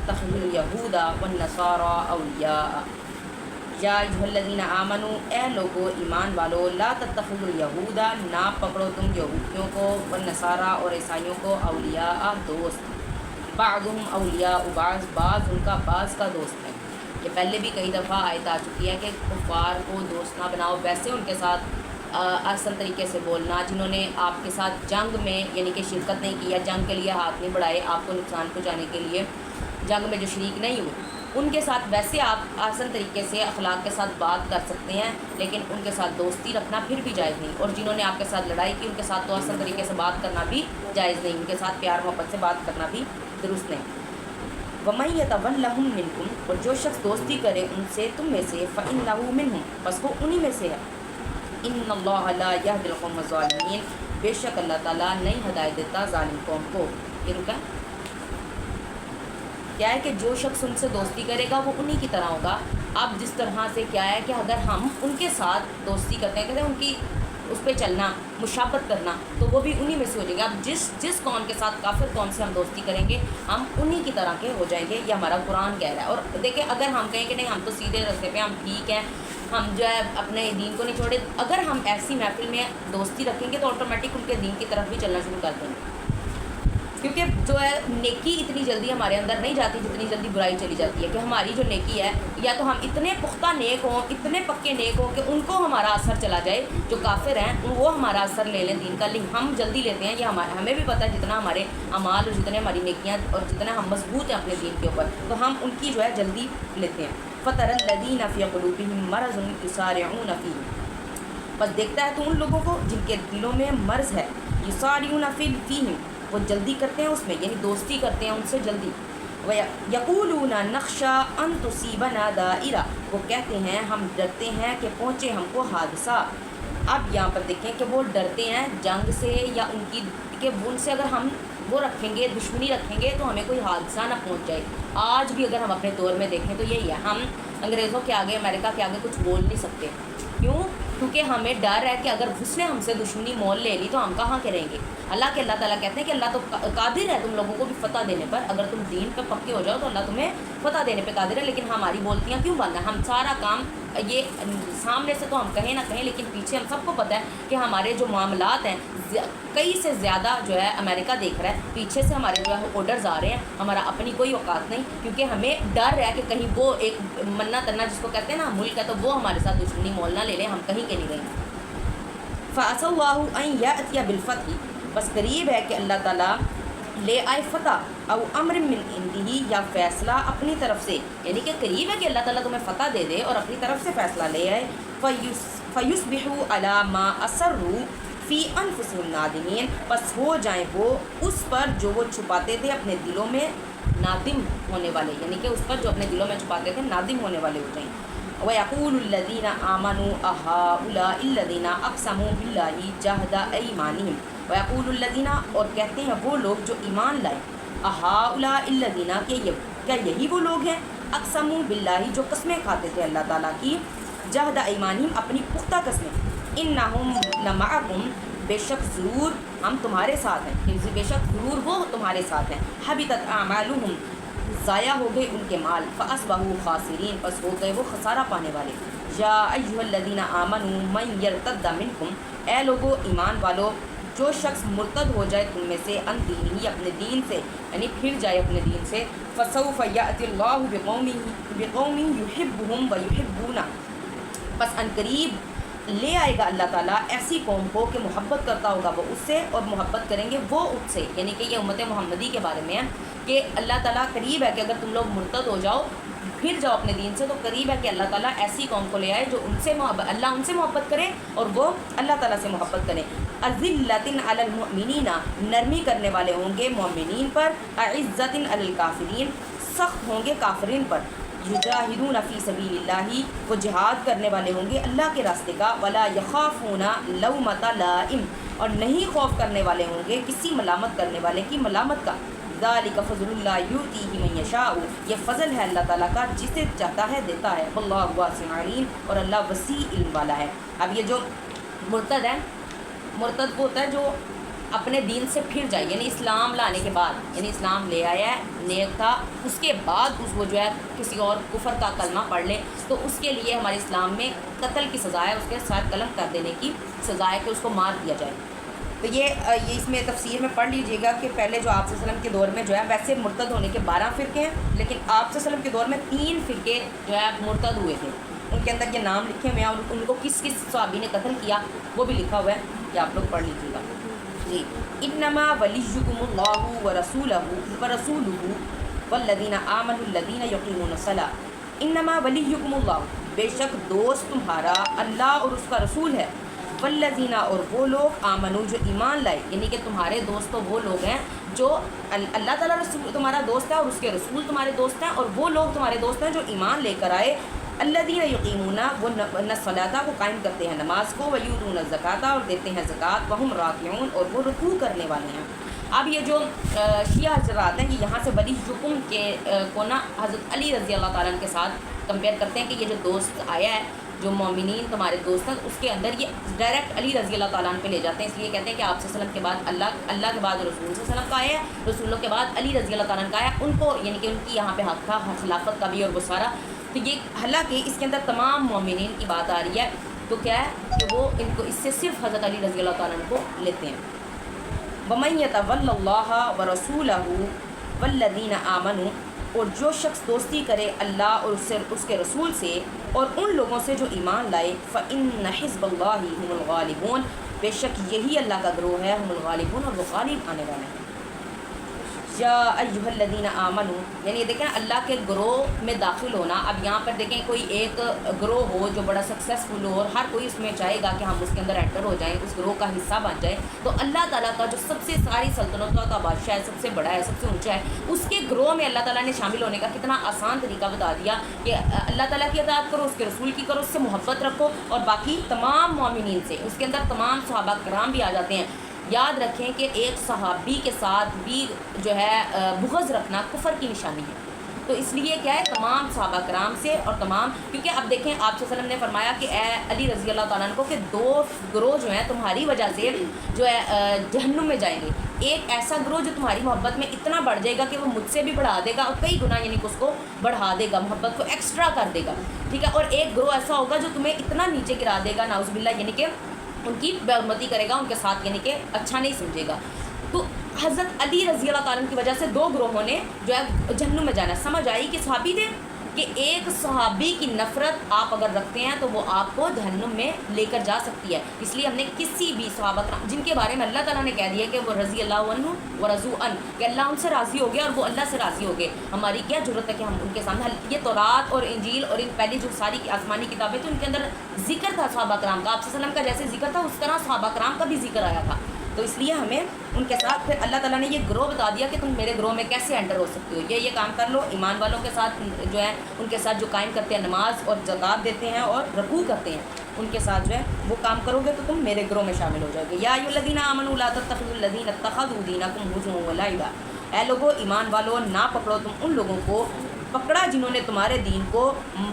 تتخذوا اليہود والنصارى اولیاء یا ایھا الذین آمنوا اے لوگو ایمان والو لا تتخذوا اليہود نہ پکڑو تم یہودیوں کو والنصارى اور عیسائیوں کو اولیاء دوست بعضهم اولیاء بعض ان کا بعض کا دوست ہے۔ یہ پہلے بھی کئی دفعہ آیت آ چکی ہے کہ کفار کو دوست نہ بناؤ، ویسے ان کے ساتھ آسان طریقے سے بولنا، جنہوں نے آپ کے ساتھ جنگ میں یعنی کہ شرکت نہیں کیا، جنگ کے لیے ہاتھ نہیں بڑھائے، آپ کو نقصان پہنچانے کے لیے جنگ میں جو شریک نہیں ہوئے، ان کے ساتھ ویسے آپ آسان طریقے سے اخلاق کے ساتھ بات کر سکتے ہیں، لیکن ان کے ساتھ دوستی رکھنا پھر بھی جائز نہیں، اور جنہوں نے آپ کے ساتھ لڑائی کی ان کے ساتھ تو آسان طریقے سے بات کرنا بھی جائز نہیں، ان کے ساتھ پیار محبت سے بات کرنا بھی درست نہیں۔ وَمَن يَتَوَلَّهُم مِّنكُمْ اور جو شخص دوستی کرے ان سے تم میں سے فَإِنَّهُ مِنْهُمْ بس وہ انہی میں سے ہے۔ إِنَّ اللَّهَ لَا يَهْدِي الْقَوْمَ الظَّالِمِينَ بے شک اللہ تعالیٰ نہیں ہدایت دیتا ظالم قوم کو۔ یہ رکا کیا ہے کہ جو شخص ان سے دوستی کرے گا وہ انہی کی طرح ہوگا۔ اب جس طرح سے کیا ہے کہ اگر ہم ان کے ساتھ دوستی کرتے ہیں، کہتے ہیں ان کی اس پہ چلنا، مشابت کرنا، تو وہ بھی انہی میں سے ہو جائیں گے۔ اب جس قوم کے ساتھ کافر قوم سے ہم دوستی کریں گے ہم انہی کی طرح کے ہو جائیں گے، یہ ہمارا قرآن کہہ رہا ہے۔ اور دیکھیں اگر ہم کہیں کہ نہیں ہم تو سیدھے راستے پہ ہم ٹھیک ہیں، ہم جو ہے اپنے دین کو نہیں چھوڑے، اگر ہم ایسی محفل میں دوستی رکھیں گے تو آٹومیٹک ان کے دین کی طرف بھی چلنا شروع کر دیں گے، کیونکہ جو ہے نیکی اتنی جلدی ہمارے اندر نہیں جاتی جتنی جلدی برائی چلی جاتی ہے۔ کہ ہماری جو نیکی ہے یا تو ہم اتنے پختہ نیک ہوں، اتنے پکے نیک ہوں کہ ان کو ہمارا اثر چلا جائے، جو کافر ہیں وہ ہمارا اثر لے لیں دین کا، لیکن ہم جلدی لیتے ہیں، یہ ہمیں بھی پتہ ہے جتنا ہمارے اعمال اور جتنے ہماری نیکیاں اور جتنا ہم مضبوط ہیں اپنے دین کے اوپر تو ہم ان کی جو ہے جلدی لیتے ہیں۔ فَتَرَى الَّذِينَ فِي قُلُوبِهِم مَرَضٌ يُسَارِعُونَ فِيهِ بس دیکھتا ہے تو ان لوگوں کو جن کے دلوں میں مرض ہے، يُسَارِعُونَ فِيهِم وہ جلدی کرتے ہیں اس میں، یعنی دوستی کرتے ہیں ان سے جلدی۔ یقولون نخشى ان تصیبنا دائرہ وہ کہتے ہیں ہم ڈرتے ہیں کہ پہنچے ہم کو حادثہ۔ اب یہاں پر دیکھیں کہ وہ ڈرتے ہیں جنگ سے یا ان کی کہ ان سے اگر ہم وہ رکھیں گے، دشمنی رکھیں گے تو ہمیں کوئی حادثہ نہ پہنچ جائے۔ آج بھی اگر ہم اپنے دور میں دیکھیں تو یہی ہے، ہم انگریزوں کے آگے، امریکہ کے آگے کچھ بول نہیں سکتے۔ کیوں؟ کیونکہ ہمیں ڈر ہے کہ اگر اس نے ہم سے دشمنی مول لے لی تو ہم کہاں کے رہیں گے۔ اللہ تعالیٰ کہتے ہیں کہ اللہ تو قادر ہے تم لوگوں کو بھی فتح دینے پر، اگر تم دین پہ پکے ہو جاؤ تو اللہ تمہیں فتح دینے پہ قادر ہے، لیکن ہماری بولتیاں کیوں بند ہیں؟ ہم سارا کام یہ سامنے سے تو ہم کہیں نہ کہیں، لیکن پیچھے ہم سب کو پتہ ہے کہ ہمارے جو معاملات ہیں کئی سے زیادہ جو ہے امریکہ دیکھ رہا ہے، پیچھے سے ہمارے جو ہے آرڈرز آ رہے ہیں، ہمارا اپنی کوئی اوقات نہیں، کیونکہ ہمیں ڈر ہے کہ کہیں وہ ایک منا تنا جس کو کہتے ہیں نا ملک ہے، تو وہ ہمارے ساتھ دشمنی مول نہ لے لیں، ہم کہیں کے نہیں رہیں گے۔ فَعَسَى اللَّهُ أَن يَأْتِيَ بِالْفَتْحِ بس قریب ہے کہ اللہ تعالیٰ لے آئے فتح، او امر من عندہ یا فیصلہ اپنی طرف سے، یعنی کہ قریب ہے کہ اللہ تعالیٰ تمہیں فتح دے دے اور اپنی طرف سے فیصلہ لے آئے۔ فَيُصْبِحُوا عَلَى مَا أَسَرُّوا فِي أَنفُسِهِمْ نَادِمِينَ بس ہو جائیں وہ اس پر جو وہ چھپاتے تھے اپنے دلوں میں نادم ہونے والے، یعنی کہ اس پر جو اپنے دلوں میں چھپاتے تھے نادم ہونے والے ہو جائیں۔ وَيَقُولُ الَّذِينَ آمَنُوا أَهَٰؤُلَاءِ الَّذِينَ أَقْسَمُوا بِاللَّهِ جَهْدَ أَيْمَانِهِمْ وَيَقُولُ الَّذِينَ اور کہتے ہیں وہ لوگ جو ایمان لائے، أَهَٰؤُلَاءِ الَّذِينَ کیا یہی وہ لوگ ہیں، أَقْسَمُوا بِاللَّهِ جو قسمیں کھاتے تھے اللہ تعالیٰ کی، جَهْدَ أَيْمَانِهِمْ اپنی پختہ قسمیں، إِنَّهُمْ لَمَعَكُمْ بے شک ضرور ہم تمہارے ساتھ ہیں، بے شک ضرور وہ تمہارے ساتھ ہیں، حبطت اعمالهم ضائع ہو گئے ان کے مال، فاصبحوا خاسرین پس ہو گئے وہ خسارہ پانے والے۔ یا ایھا الذین آمنوا من یرتد منکم اے لوگو ایمان والو جو شخص مرتد ہو جائے تم میں سے ان دینہ اپنے دین سے، یعنی پھر جائے اپنے دین سے، فسوف یأتی اللہ بقوم یحبهم ویحبونہ پس ان قریب لے آئے گا اللہ تعالیٰ ایسی قوم کو کہ محبت کرتا ہوگا وہ اس سے اور محبت کریں گے وہ اس سے، یعنی کہ یہ امت محمدی کے بارے میں ہے کہ اللہ تعالیٰ قریب ہے کہ اگر تم لوگ مرتد ہو جاؤ پھر جاؤ اپنے دین سے تو قریب ہے کہ اللہ تعالیٰ ایسی قوم کو لے آئے جو ان سے اللہ ان سے محبت کرے اور وہ اللہ تعالیٰ سے محبت کریں۔ اذلۃ علی المؤمنین نرمی کرنے والے ہوں گے مومنین پر، اعزۃ علی الکافرین سخت ہوں گے کافرین پر، یجاہدون فی سبیل اللہ وہ جہاد کرنے والے ہوں گے اللہ کے راستے کا، ولا یخافون لومۃ لائم اور نہیں خوف کرنے والے ہوں گے کسی ملامت کرنے والے کی ملامت کا، ذالک فضل اللہ یؤتیہ من یشاء یہ فضل ہے اللہ تعالیٰ کا جسے چاہتا ہے دیتا ہے، واللہ واسع علیم اور اللہ وسیع علم والا ہے۔ اب یہ جو مرتد ہے، مرتد وہ ہوتا ہے جو اپنے دین سے پھر جائے، یعنی اسلام لانے کے بعد، یعنی اسلام لے آیا ہے نیک تھا اس کے بعد وہ جو ہے کسی اور کفر کا کلمہ پڑھ لے تو اس کے لیے ہمارے اسلام میں قتل کی سزا ہے، اس کے ساتھ قلم کر دینے کی سزا ہے کہ اس کو مار دیا جائے۔ تو یہ اس میں تفسیر میں پڑھ لیجئے گا کہ پہلے جو آپ صلی اللہ علیہ وسلم کے دور میں جو ہے ویسے مرتد ہونے کے 12 فرقے ہیں، لیکن آپ صلی اللہ علیہ وسلم کے دور میں 3 فرقے جو ہے مرتد ہوئے تھے، ان کے اندر یہ نام لکھے ہوئے ہیں اور ان کو کس کس صحابی نے قتل کیا وہ بھی لکھا ہوا ہے، کہ آپ لوگ پڑھ لیجیے گا۔ جی انما ولیکم اللہ ورسولہ والذین آمنوا الذین یقیمون الصلاۃ، انما ولیکم اللہ، بے شک دوست تمہارا اللہ اور اس کا رسول ہے، والذین اور وہ لوگ آمنو جو ایمان لائے، یعنی کہ تمہارے دوست تو وہ لوگ ہیں جو اللہ تعالیٰ رسول تمہارا دوست ہے اور اس کے رسول تمہارے دوست ہیں، اور وہ لوگ تمہارے دوست ہیں جو ایمان لے کر آئے، الذین یقیمون وہ الصلاۃ وہ قائم کرتے ہیں نماز کو، ویؤتون الزکاۃ اور دیتے ہیں زکوٰۃ، وہم راکعون اور وہ رکوع کرنے والے ہیں۔ اب یہ جو شیعہ حضرات ہیں یہ یہاں سے ولی حکم کے کو نا حضرت علی رضی اللہ تعالیٰ عنہ کے ساتھ کمپیئر کرتے ہیں کہ یہ جو دوست آیا ہے جو مومنین تمہارے دوست ہیں اس کے اندر یہ ڈائریکٹ علی رضی اللہ تعالیٰ عنہ پہ لے جاتے ہیں، اس لیے کہتے ہیں کہ آپ صلی اللہ علیہ وسلم کے بعد اللہ کے بعد رسول صلی اللہ علیہ وسلم کا آیا ہے، رسولوں کے بعد علی رضی اللہ تعالیٰ عنہ کا آیا، ان کو یعنی کہ ان کی یہاں پہ حق تھا خلافت کا بھی اور وہ سارا۔ تو یہ حالانکہ اس کے اندر تمام مومنین کی بات آ رہی ہے، تو کیا ہے کہ وہ ان کو اس سے صرف حضرت علی رضی اللہ تعالیٰ عنہ کو لیتے ہیں۔ وَمَن يَتَوَلَّ اللَّهَ وَرَسُولَهُ وَالَّذِينَ آمَنُوا اور جو شخص دوستی کرے اللہ اور اس کے رسول سے اور ان لوگوں سے جو ایمان لائے، فَإِنَّ حِزْبَ اللَّهِ هُمُ الْغَالِبُونَ بے شک یہی اللہ کا گروہ ہے، ہم الغالبون اور وہ غالب آنے والے ہیں۔ یا ایھا الذین آمنوا یعنی دیکھیں اللہ کے گروہ میں داخل ہونا، اب یہاں پر دیکھیں کوئی ایک گروہ ہو جو بڑا سکسیزفل ہو اور ہر کوئی اس میں چاہے گا کہ ہم اس کے اندر انٹر ہو جائیں، اس گروہ کا حصہ بن جائیں، تو اللہ تعالیٰ کا جو سب سے ساری سلطنتوں کا بادشاہ ہے، سب سے بڑا ہے، سب سے اونچا ہے، اس کے گروہ میں اللہ تعالیٰ نے شامل ہونے کا کتنا آسان طریقہ بتا دیا کہ اللہ تعالیٰ کی اطاعت کرو، اس کے رسول کی کرو، اس سے محبت رکھو، اور باقی تمام مومنین سے، اس کے اندر تمام صحابہ کرام بھی آ جاتے ہیں۔ یاد رکھیں کہ ایک صحابی کے ساتھ بھی جو ہے بغض رکھنا کفر کی نشانی ہے، تو اس لیے کیا ہے تمام صحابہ کرام سے اور تمام، کیونکہ اب دیکھیں آپ صلی اللہ علیہ وسلم نے فرمایا کہ اے علی رضی اللہ تعالیٰ عنہ کو کہ 2 گروہ جو ہیں تمہاری وجہ سے جو ہے جہنم میں جائیں گے، ایک ایسا گروہ جو تمہاری محبت میں اتنا بڑھ جائے گا کہ وہ مجھ سے بھی بڑھا دے گا اور کئی گنا یعنی کہ اس کو بڑھا دے گا، محبت کو ایکسٹرا کر دے گا، ٹھیک ہے، اور ایک گروہ ایسا ہوگا جو تمہیں اتنا نیچے گرا دے گا نعوذ باللہ، یعنی کہ ان کی بے حرمتی کرے گا، ان کے ساتھ یعنی کہ اچھا نہیں سمجھے گا۔ تو حضرت علی رضی اللہ تعالیٰ عنہ کی وجہ سے 2 گروہوں نے جو ہے جہنم میں جانا، سمجھ آئی کہ صحابی تھے کہ ایک صحابی کی نفرت آپ اگر رکھتے ہیں تو وہ آپ کو جہنم میں لے کر جا سکتی ہے، اس لیے ہم نے کسی بھی صحابہ جن کے بارے میں اللہ تعالیٰ نے کہہ دیا کہ وہ رضی اللہ عنہ ورضوا عنہ، کہ اللہ ان سے راضی ہو گیا اور وہ اللہ سے راضی ہو گئے، ہماری کیا ضرورت ہے کہ ہم ان کے سامنے یہ تورات اور انجیل اور ان پہلی جو ساری آسمانی کتابیں تھیں ان کے اندر ذکر تھا صحابہ کرام کا، آپ صلی اللہ علیہ وسلم کا جیسے ذکر تھا اس طرح صحابہ کرام کا بھی ذکر آیا تھا، تو اس لیے ہمیں ان کے ساتھ پھر اللہ تعالیٰ نے یہ گروہ بتا دیا کہ تم میرے گروہ میں کیسے انٹر ہو سکتے ہو، یہ کام کر لو، ایمان والوں کے ساتھ جو ہے ان کے ساتھ جو قائم کرتے ہیں نماز اور زکوٰۃ دیتے ہیں اور رکوع کرتے ہیں ان کے ساتھ جو ہے وہ کام کرو گے تو تم میرے گروہ میں شامل ہو جاؤ گے۔ یا ایھا الذین آمنوا لا تتخذوا الذین اتخذوا دینکم ہزوا ولعبا، اے لوگو ایمان والو نہ پکڑو تم ان لوگوں کو پکڑا جنہوں نے تمہارے دین کو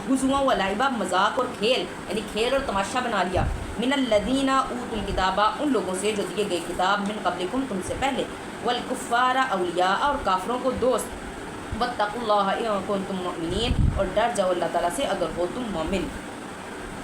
ہزوا ولعبا مذاق اور کھیل یعنی کھیل اور تماشا بنا لیا، من الذین اوتوا الکتاب ان لوگوں سے جو دیے گئے کتاب، من قبلکم تم سے پہلے، والکفار اولیاء اور کافروں کو دوست، واتقوا اللہ ان کنتم مؤمنین اور ڈر جاؤ اللہ تعالیٰ سے اگر ہو تم مومن۔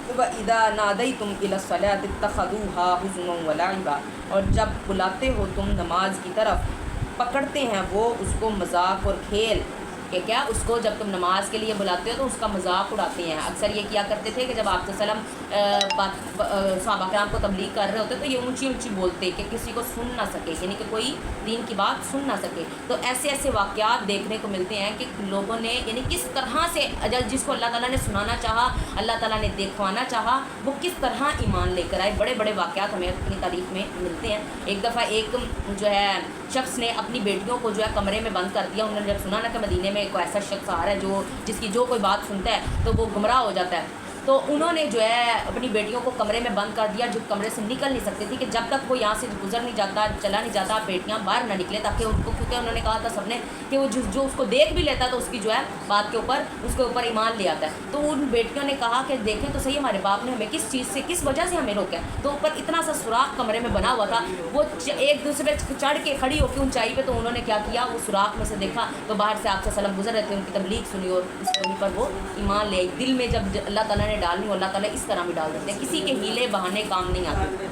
وَإِذَا نَادَيْتُمْ إِلَى الصَّلَاةِ اتَّخَذُوهَا هُزُوًا وَلَعِبًا اور جب بلاتے ہو تم نماز کی طرف پکڑتے ہیں وہ اس کو مذاق اور کھیل، کہ کیا اس کو جب تم نماز کے لیے بلاتے ہو تو اس کا مذاق اڑاتے ہیں، اکثر یہ کیا کرتے تھے کہ جب آپ صلی اللہ علیہ وسلم صحابہ کرام کو تبلیغ کر رہے ہوتے تو یہ اونچی اونچی بولتے کہ کسی کو سن نہ سکے، یعنی کہ کوئی دین کی بات سن نہ سکے، تو ایسے ایسے واقعات دیکھنے کو ملتے ہیں کہ لوگوں نے یعنی کس طرح سے جس کو اللہ تعالیٰ نے سنانا چاہا، اللہ تعالیٰ نے دیکھوانا چاہا، وہ کس طرح ایمان لے کر آئے، بڑے بڑے واقعات ہمیں اپنی تاریخ میں ملتے ہیں۔ ایک دفعہ ایک جو ہے شخص نے اپنی بیٹیوں کو جو ہے کمرے میں بند کر دیا، انہوں نے جب سنا نا کہ مدینے میں کوئی ایسا شخص آ رہا ہے جس کی جو کوئی بات سنتا ہے تو وہ گمراہ ہو جاتا ہے، تو انہوں نے جو ہے اپنی بیٹیوں کو کمرے میں بند کر دیا، جو کمرے سے نکل نہیں سکتی تھی، کہ جب تک وہ یہاں سے گزر نہیں جاتا، چلا نہیں جاتا، بیٹیاں باہر نہ نکلے، تاکہ ان کو، کیونکہ انہوں نے کہا تھا سب نے کہ وہ جو اس کو دیکھ بھی لیتا تو اس کی جو ہے بات کے اوپر اس کے اوپر ایمان لے آتا ہے۔ تو ان بیٹیوں نے کہا کہ دیکھیں تو صحیح ہمارے باپ نے ہمیں کس چیز سے، کس وجہ سے ہمیں روکا ہے۔ تو اوپر اتنا سا سوراخ کمرے میں بنا ہوا تھا، وہ ایک دوسرے پہ چڑھ کے کھڑی ہو کے اونچائی پہ، تو انہوں نے کیا کیا، وہ سوراخ میں سے دیکھا تو باہر سے آپ سے سلام گزر رہے تھے، ان کی تبلیغ سنی اور اس پر وہ ایمان لے آئی۔ دل میں جب اللہ تعالیٰ نے ڈالنی ہو، اللہ تعالیٰ اس طرح بھی ڈال دیتے ہیں، کسی کے ہیلے بہانے کام نہیں آتے۔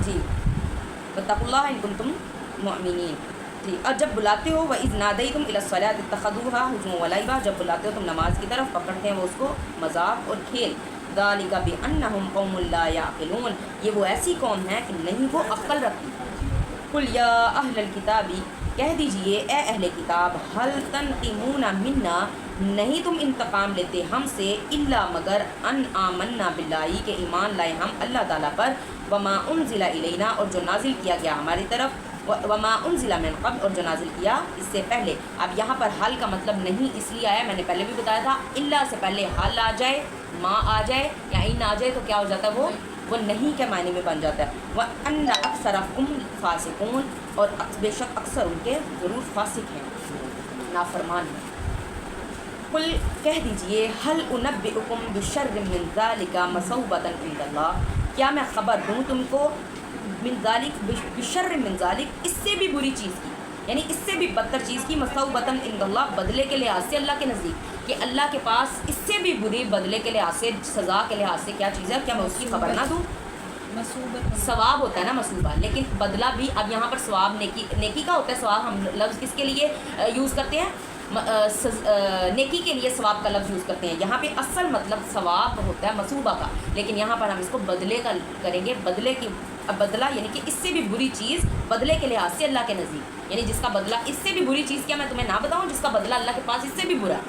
جی واتقوا اللہ ان کنتم مؤمنین۔ جی اور جب بلاتے ہو وَإِذْ نَادَيْتُمْ إِلَى الصَّلَاةِ اتَّخَذُوهَا هُزُوًا وَلَعِبًا، جب بلاتے ہو تم نماز کی طرف، پکڑتے ہیں وہ اس کو مذاق اور کھیل۔ ذَلِكَ بِأَنَّهُمْ قَوْمٌ لَا يَعْقِلُونَ، یہ وہ ایسی قوم ہے کہ نہیں وہ عقل رکھتی۔ قُلْ يَا أَهْلَ الْكِتَابِ، کہہ دیجئے اے اہل کتاب، هَلْ تَنْقِمُونَ مِنَّا، نہیں تم انتقام لیتے ہم سے، الا مگر ان آمنا باللہ، کہ ایمان لائے ہم اللہ تعالیٰ پر، وما انزل الینا، اور جو نازل کیا گیا ہماری طرف، وما انزل من قبل، اور جو نازل کیا اس سے پہلے۔ اب یہاں پر حل کا مطلب نہیں اس لیے آیا، میں نے پہلے بھی بتایا تھا، اللہ سے پہلے حل آ جائے، ما آ جائے یا ان آ جائے تو کیا ہو جاتا ہے، وہ نہیں کے معنی میں بن جاتا ہے۔ وَأَنَّ أَكْثَرَكُمْ فَاسِقُونَ، اور بے شک اکثر ان کے ضرور فاسق ہیں، نافرمان ہیں۔ قل کہہ دیجئے، هل انبئکم بشر من ذلک مثوبۃ عند اللہ، کیا میں خبر دوں تم کو، من ذالک، بشر من ذالک، اس سے بھی بری چیز کی، یعنی اس سے بھی بدتر چیز کی، مثوبۃ عند اللہ، بدلے کے لحاظ سے اللہ کے نزدیک، کہ اللہ کے پاس اس سے بھی بری بدلے کے لحاظ سے، سزا کے لحاظ سے کیا چیز ہے، کیا میں اس کی خبر نہ دوں۔ ثواب ہوتا ہے نا مصوبہ، لیکن بدلہ بھی، اب یہاں پر ثواب نیکی کا ہوتا ہے، ثواب ہم لفظ کس کے لیے یوز کرتے ہیں، نیکی کے لیے ثواب کا لفظ یوز کرتے ہیں، یہاں پہ اصل مطلب ثواب ہوتا ہے مصوبہ کا، لیکن یہاں پر ہم اس کو بدلے کا کریں گے، بدلے کی، بدلہ یعنی کہ اس سے بھی بری چیز بدلے کے لحاظ سے اللہ کے نزدیک، یعنی جس کا بدلہ اس سے بھی بری چیز، کیا میں تمہیں نہ بتاؤں جس کا بدلہ اللہ کے پاس اس سے بھی برا۔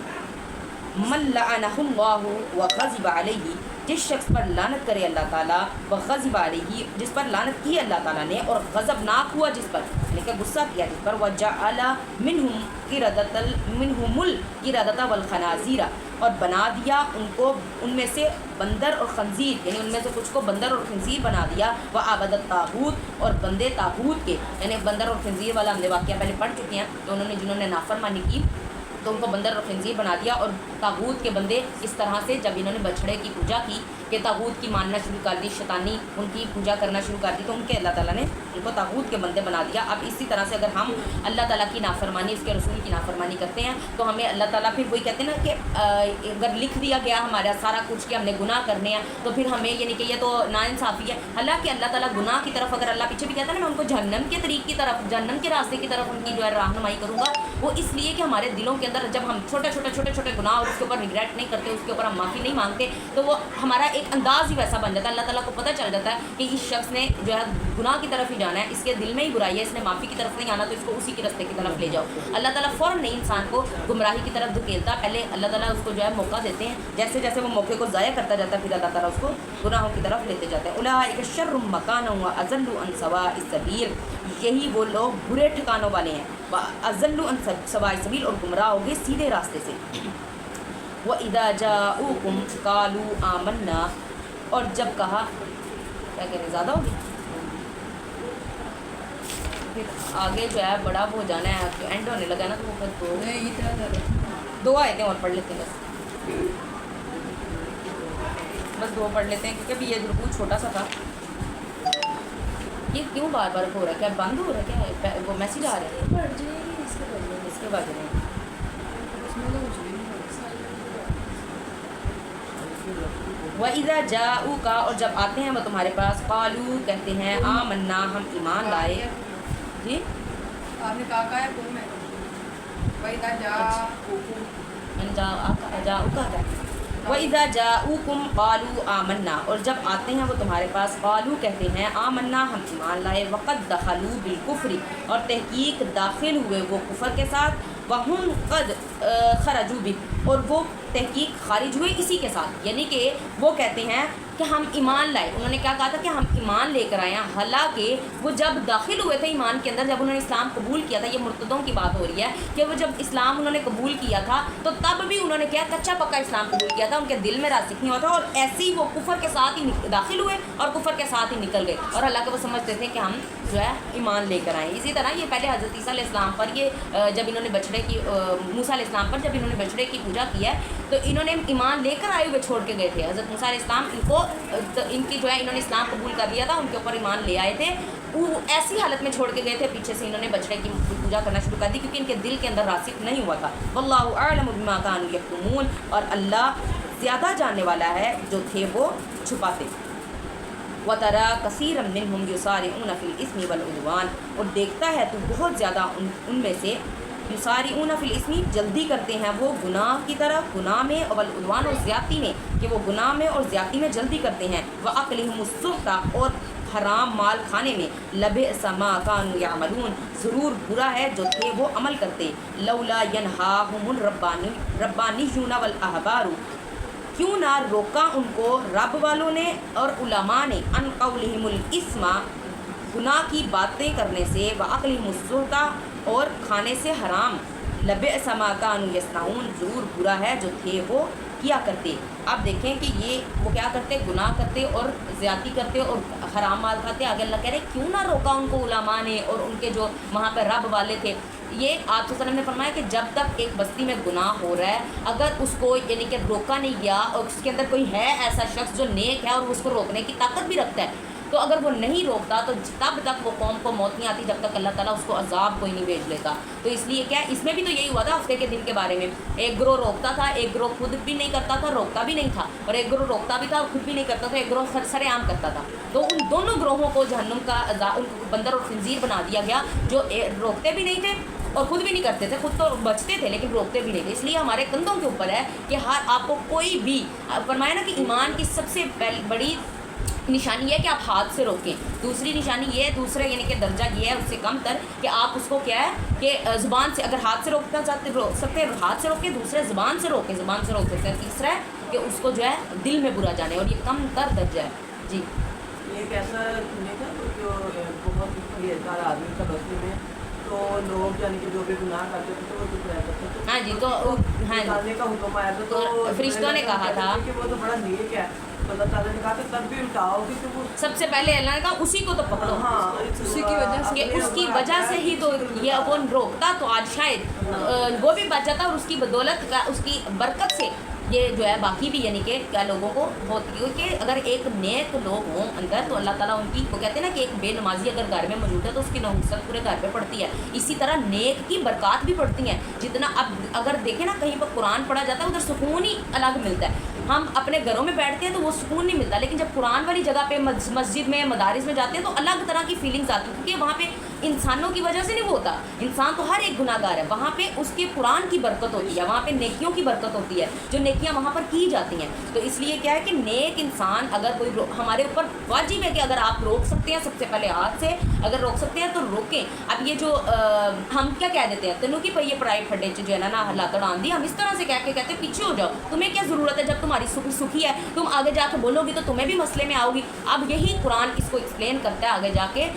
من لعنہ اللہ وغضب علیہ، جس شخص پر لعنت کرے اللہ تعالیٰ، وغضب علیہ، جس پر لعنت کی اللہ تعالیٰ نے، اور غضبناک ہوا جس پر، یعنی کہ غصہ کیا جس پر، وجعل منہم القردۃ والخنازیر، اور بنا دیا ان کو، ان میں سے بندر اور خنزیر، یعنی ان میں سے کچھ کو بندر اور خنزیر بنا دیا، وعبد الطاغوت، اور بندے طاغوت کے، یعنی بندر اور خنزیر والا ہم نے واقعہ پہلے پڑھ چکے ہیں، تو انہوں نے جنہوں نے نافرمانی کی تو ان کو بندر اور خنزیر بنا دیا، اور طاغوت کے بندے اس طرح سے جب انہوں نے بچھڑے کی پوجا کی، کہ طاغوت کی ماننا شروع کر دی، شیطانی ان کی پوجا کرنا شروع کر دی، تو ان کے اللہ تعالیٰ نے ان کو طاغوت کے بندے بنا دیا۔ اب اسی طرح سے اگر ہم اللہ تعالیٰ کی نافرمانی، اس کے رسول کی نافرمانی کرتے ہیں تو ہمیں اللہ تعالیٰ پھر وہی کہتے ہیں نا کہ اگر لکھ دیا گیا ہمارا سارا کچھ کہ ہم نے گناہ کرنے ہیں، تو پھر ہمیں یعنی کہ یہ تو ناانصافی ہے۔ حالانکہ اللہ تعالیٰ گناہ کی طرف، اگر اللہ پیچھے بھی کہتا ہے نا میں ان کو جہنم کے طریق کی طرف، جہنم کے راستے کی طرف ان کی جو ہے رہنمائی کروں گا، وہ اس لیے کہ ہمارے دلوں کے اندر جب ہم چھوٹے چھوٹے گناہ اور اس کے اوپر ریگریٹ نہیں کرتے، اس کے اوپر ہم معافی نہیں مانگتے، تو وہ ہمارا ایک انداز ہی ویسا بن جاتا ہے۔ اللہ تعالیٰ کو پتہ چل جاتا ہے کہ اس شخص نے جو ہے گناہ کی طرف ہی جانا ہے، اس کے دل میں ہی برائی ہے، اس نے معافی کی طرف نہیں آنا، تو اس کو اسی کے راستے کی طرف لے جاؤ۔ اللہ تعالیٰ فوراً نہیں انسان کو گمراہی کی طرف دھکیلتا، پہلے اللہ تعالیٰ اس کو جو ہے موقع دیتے ہیں، جیسے جیسے وہ موقع کو ضائع کرتا جاتا ہے پھر اللہ تعالیٰ اس کو گناہوں کی طرف لیتے جاتے ہیں۔ اولئک شر مکانا واضل عن سواء السبیل، یہی وہ لوگ برے ٹھکانوں والے ہیں، واضل عن سواء السبیل، اور گمراہ ہو گئے سیدھے راستے سے۔ وَإِذَا جَاءُوكُمْ قَالُوا آمَنَّا، اور جب کہا، کیا کہہ رہے زیادہ ہوگی، پھر آگے جو ہے بڑا ہو جانا ہے، اینڈ ہونے لگا نا، تو وہ پھر دو آیتیں اور پڑھ لیتے ہیں، بس دو پڑھ لیتے ہیں، کیونکہ ابھی یہ رکوع چھوٹا سا تھا۔ یہ کیوں بار بار ہو رہا ہے، کیا بند ہو رہا ہے، کیا وہ میسیج آ رہا ہے، اس کے بعد نہیں۔ وَإِذَا جَاءُوكَ، اور جب آتے ہیں وہ تمہارے پاس، قالوا کہتے ہیں، آمنا ہم ایمان لائے۔ جی آپ نے کہا ہے کون میں وَإِذَا جَاءُوكَ وَإِذَا جَاءُوكُمْ قَالُوا آمَنَّا، اور جب آتے ہیں وہ تمہارے پاس، قالوا کہتے ہیں، آمنا ہم ایمان لائے، وَقَدْ دَخَلُوا بِالْكُفْرِ، اور تحقیق داخل ہوئے وہ کفر کے ساتھ، وَهُمْ قَدْ خَرَجُوا بِهِ، اور وہ تحقیق خارج ہوئے اسی کے ساتھ، یعنی کہ وہ کہتے ہیں کہ ہم ایمان لائے. انہوں نے کیا کہا تھا کہ ہم ایمان لے کر آئے ہیں، حالانکہ وہ جب داخل ہوئے تھے ایمان کے اندر، جب انہوں نے اسلام قبول کیا تھا، یہ مرتدوں کی بات ہو رہی ہے کہ وہ جب اسلام انہوں نے قبول کیا تھا تو تب بھی انہوں نے کیا کچا پکا اسلام قبول کیا تھا، ان کے دل میں راسخ نہیں ہوا تھا، اور ایسے ہی وہ کفر کے ساتھ ہی داخل ہوئے اور کفر کے ساتھ ہی نکل گئے، اور اللہ کے وہ سمجھتے تھے کہ ہم جو ہے ایمان لے کر آئیں. اسی طرح یہ پہلے حضرت عیسیٰ علیہ السلام پر یہ جب انہوں نے بچڑے کی موسیٰ علیہ السلام پر جب انہوں نے بچڑے کی پوجا کی ہے تو انہوں نے ایمان لے کر آئے ہوئے چھوڑ کے گئے تھے. حضرت موسیٰ علیہ السلام ان کو ان کی جو ہے انہوں نے اسلام قبول کر لیا تھا، ان کے اوپر ایمان لے آئے تھے، وہ ایسی حالت میں چھوڑ کے گئے تھے، پیچھے سے انہوں نے بچڑے کی پوجا کرنا شروع کر دی کیونکہ ان کے دل کے اندر راسخ نہیں ہوا تھا. واللہ اعلم بما كانوا یکتمون، اور اللہ زیادہ جاننے والا ہے جو تھے وہ چھپاتے. وَتَرَى كَثِيرًا مِّنْهُمْ يُسَارِعُونَ فِي الْإِثْمِ وَالْعُدْوَانِ، اور دیکھتا ہے تو بہت زیادہ ان میں سے یسارعون فی الاسم، جلدی کرتے ہیں وہ گناہ کی طرف، گناہ میں، اور والعدوان، اور زیادتی میں، کہ وہ گناہ میں اور زیادتی میں جلدی کرتے ہیں. وَأَكْلِهِمُ السُّحْتَ، اور حرام مال کھانے میں. لَبِئْسَ مَا كَانُوا يَعْمَلُونَ، ضرور برا ہے جو تھے وہ عمل کرتے. لَوْلَا يَنْهَاهُمُ الرَّبَّانِيُّونَ وَالْأَحْبَارُ، کیوں نہ روکا ان کو رب والوں نے اور علماء نے، ان قولہم الاسم، گناہ کی باتیں کرنے سے، وَأَكْلِهِمُ السُّحْتَ، اور کھانے سے حرام. لَبِئْسَ مَا كَانُوا يَصْنَعُونَ، ضرور برا ہے جو تھے وہ کیا کرتے. آپ دیکھیں کہ یہ وہ کیا کرتے، گناہ کرتے اور زیادتی کرتے اور حرام مال کھاتے. آگے اللہ کہہ رہے کیوں نہ روکا ان کو علماء نے اور ان کے جو وہاں پہ رب والے تھے. یہ آپ صلی اللہ علیہ وسلم نے فرمایا کہ جب تک ایک بستی میں گناہ ہو رہا ہے، اگر اس کو یعنی کہ روکا نہیں گیا، اور اس کے اندر کوئی ہے ایسا شخص جو نیک ہے اور اس کو روکنے کی طاقت بھی رکھتا ہے، تو اگر وہ نہیں روکتا تو تب تک وہ قوم کو موت نہیں آتی جب تک اللہ تعالیٰ اس کو عذاب کوئی نہیں بھیج لیتا. تو اس لیے کیا اس میں بھی تو یہی ہوا تھا ہفتے کے دن کے بارے میں، ایک گروہ روکتا تھا، ایک گروہ خود بھی نہیں کرتا تھا، روکتا بھی نہیں تھا، اور ایک گروہ روکتا بھی تھا اور خود بھی نہیں کرتا تھا، ایک گروہ سر عام کرتا تھا. تو ان دونوں گروہوں کو جہنم کا ان کو بندر اور خنزیر بنا دیا گیا، جو روکتے بھی نہیں تھے اور خود بھی نہیں کرتے تھے، خود تو بچتے تھے لیکن روکتے بھی نہیں تھے. اس لیے ہمارے کندھوں کے اوپر ہے کہ ہر آپ کو کوئی بھی فرمایا نا کہ ایمان کی سب سے بڑی نشانی یہ ہے کہ آپ ہاتھ سے روکیں. دوسری نشانی یہ ہے، دوسرا یعنی کہ درجہ یہ ہے اس سے کم تر کہ آپ اس کو کیا ہے کہ زبان سے، اگر ہاتھ سے روکنا چاہتے روک سکتے ہیں ہاتھ سے روکیں، دوسرے زبان سے روکیں، زبان سے روک سکتے ہیں. تیسرا ہے کہ اس کو جو ہے دل میں برا جانے، اور یہ کم تر درجہ ہے. جی ایک ایسا نہیں تھا جو بہت پرہیزگار آدمی تھا بستی میں، تو لوگ یعنی کہ جو بھی گناہ کرتے تھے تو وہ چپ رہتے تھے. ہاں جی، تو ہاں نکالنے کا حکم آیا تھا تو فرشتوں نے کہا تھا کہ وہ تو بڑا نیک ہے، تو اللہ تعالیٰ نے کہا کہ تب بھی اٹھاؤ گی تو وہ سب سے پہلے اللہ نے کہا اسی کو تو پکڑو. ہاں اسی کی وجہ سے، کہ اس کی وجہ سے ہی تو یہ وہ روکتا تو آج شاید وہ بھی بچ جاتا، اور اس کی بدولت کا، اس کی برکت سے یہ جو ہے باقی بھی یعنی کہ کیا لوگوں کو بہت، کیونکہ اگر ایک نیک لوگ ہوں اندر تو اللہ تعالیٰ ان کی، وہ کہتے ہیں نا کہ ایک بے نمازی اگر گھر میں موجود ہے تو اس کی نحوست پورے گھر پہ پڑتی ہے. اسی طرح نیک کی برکات بھی پڑتی ہیں. جتنا اب اگر دیکھیں نا کہیں پر قرآن پڑھا جاتا ہے ادھر سکون ہی الگ ملتا ہے. ہم اپنے گھروں میں بیٹھتے ہیں تو وہ سکون نہیں ملتا، لیکن جب قرآن والی جگہ پہ مسجد میں، مدارس میں جاتے ہیں تو الگ طرح کی فیلنگز آتی ہیں، کیونکہ وہاں پہ انسانوں کی وجہ سے نہیں وہ ہوتا، انسان تو ہر ایک گناہ گار ہے، وہاں پہ اس کے قرآن کی برکت ہوتی ہے، وہاں پہ نیکیوں کی برکت ہوتی ہے، جو نیکیاں وہاں پر کی جاتی ہیں. تو اس لیے کیا ہے کہ نیک انسان اگر کوئی ہمارے اوپر واجب ہے کہ اگر آپ روک سکتے ہیں سب سے پہلے ہاتھ سے، اگر روک سکتے ہیں تو روکیں. اب یہ جو ہم کیا کہہ دیتے ہیں، تینوں کی پہیے پڑھائی پھڈے جو ہے نا ہلاکڑ آن دی، ہم اس طرح سے کہہ کے کہتے ہیں پیچھے ہو جاؤ، تمہیں کیا ضرورت ہے، جب تمہاری سکھی ہے تم آگے جا کے بولو گی تو تمہیں بھی مسئلے میں آؤ گی. اب یہی قرآن اس کو ایکسپلین کرتا ہے آگے جا کے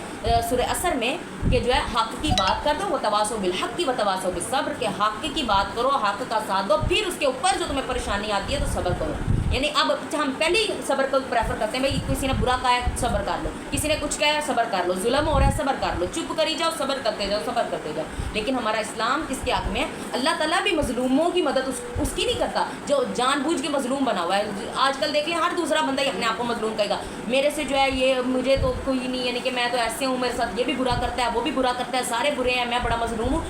سورہ عصر میں کہ جو ہے حق کی بات کر دو، وہ تواصو بالحق کی، وہ تواصو بالصبر، کہ حق کی بات کرو، حق کا ساتھ دو، پھر اس کے اوپر جو تمہیں پریشانی آتی ہے تو صبر کرو. یعنی اب ہم پہلے ہی صبر کو پریفر کرتے ہیں، بھائی کسی نے برا کہا ہے صبر کر لو، کسی نے کچھ کہا ہے صبر کر لو، ظلم ہو رہا ہے صبر کر لو، چپ کری جاؤ، صبر کرتے جاؤ، صبر کرتے جاؤ. لیکن ہمارا اسلام کس کے حق میں ہے؟ اللہ تعالیٰ بھی مظلوموں کی مدد اس کی نہیں کرتا جو جان بوجھ کے مظلوم بنا ہوا ہے. آج کل دیکھ لیں ہر دوسرا بندہ ہی اپنے آپ کو مظلوم کہے گا، میرے سے جو ہے یہ مجھے تو کوئی نہیں، یعنی کہ میں تو ایسے ہوں، میرے ساتھ یہ بھی برا کرتا ہے، وہ بھی برا کرتا ہے، سارے برے ہیں، میں بڑا مظلوم ہوں.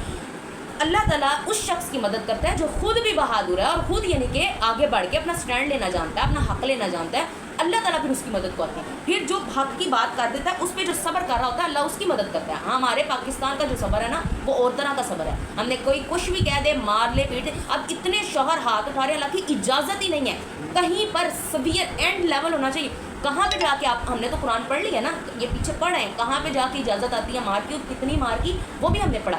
اللہ تعالیٰ اس شخص کی مدد کرتا ہے جو خود بھی بہادر ہے اور خود یعنی کہ آگے بڑھ کے اپنا سٹینڈ لینا جانتا ہے، اپنا حق لینا جانتا ہے. اللہ تعالیٰ پھر اس کی مدد کرتے ہیں. پھر جو حق کی بات کر دیتا ہے اس پہ جو صبر کر رہا ہوتا ہے اللہ اس کی مدد کرتا ہے. ہمارے پاکستان کا جو صبر ہے نا وہ اور طرح کا صبر ہے. ہم نے کوئی کچھ بھی کہہ دے، مار لے، پیٹ دے، اب اتنے شوہر ہاتھ اٹھا رہے ہیں، حالانکہ اجازت ہی نہیں ہے. کہیں پر سویت اینڈ لیول ہونا چاہیے. کہاں پہ جا کے آپ، ہم نے تو قرآن پڑھ لیا نا، یہ پیچھے پڑھ رہے ہیں، کہاں پہ جا کے اجازت آتی ہے مار کی، اور کتنی مار کی وہ بھی ہم نے پڑھا.